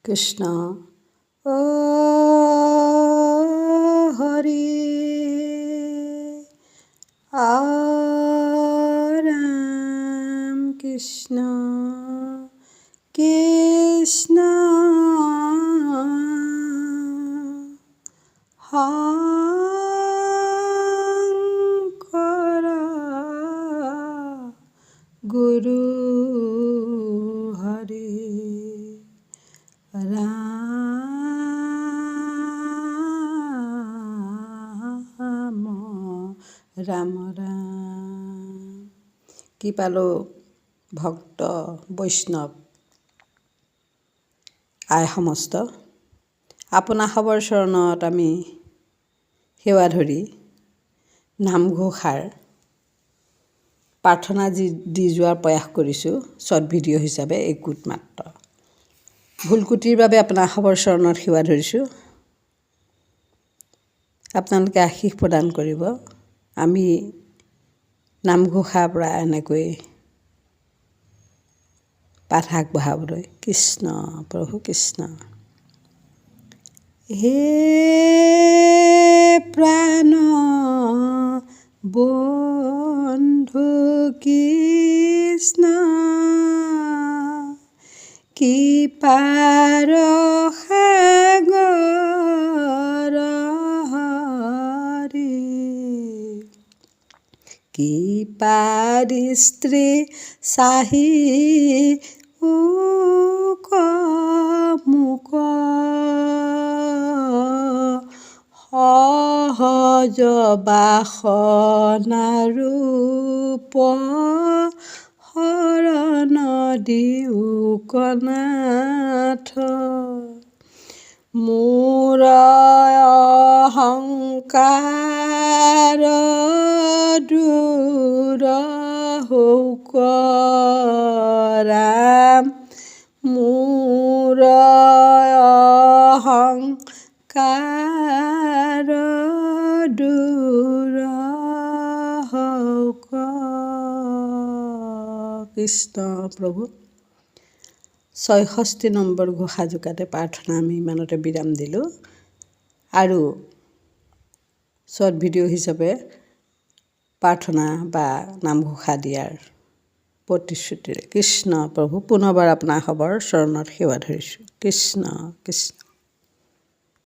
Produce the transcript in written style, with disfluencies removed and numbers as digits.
কৃষ্ণ ও হৰি ৰাম কৃষ্ণ কৃষ্ণ শংকৰ গুৰু হৰি ৰাম ৰাম ৰাম। কি পালোঁ ভক্ত বৈষ্ণৱ আই সমস্ত, আপোনাৰ সবৰ চৰণত আমি সেৱা ধৰি নামঘোষাৰ প্ৰাৰ্থনা দি যোৱাৰ প্ৰয়াস কৰিছোঁ। শ্বৰ্ট ভিডিঅ' হিচাপে একোট মাত্ৰ ভুল ক্ৰুটিৰ বাবে আপোনাৰ সবৰ চৰণত সেৱা ধৰিছোঁ। আপোনালোকে আশীষ প্ৰদান কৰিব। আমি নামঘোষাৰ পৰা এনেকৈ পাঠ আগবঢ়াবলৈ। কৃষ্ণ প্ৰভু কৃষ্ণ। হে প্ৰাণ বন্ধু কৃষ্ণ, কৃপাৰ সাগৰ হৰি, কৃপাদৃষ্টি চাহি মোক সহজ বাসনা ৰূপ শৰণ দিও কনাথ। মোৰ অহংকাৰ দূৰ হওক ৰাম, মোৰ অহংকাৰ দূৰ হওক। কৃষ্ণ প্ৰভু। ৬৬ নম্বৰ ঘোষা জোকাতে প্ৰাৰ্থনা আমি ইমানতে বিৰাম দিলোঁ আৰু শ্বৰ্ট ভিডিঅ' হিচাপে প্ৰাৰ্থনা বা নামঘোষা দিয়াৰ প্ৰতিশ্ৰুতিৰে কৃষ্ণ প্ৰভু পুনৰবাৰ আপোনাৰ সবৰ চৰণত সেৱা ধৰিছোঁ। কৃষ্ণ কৃষ্ণ।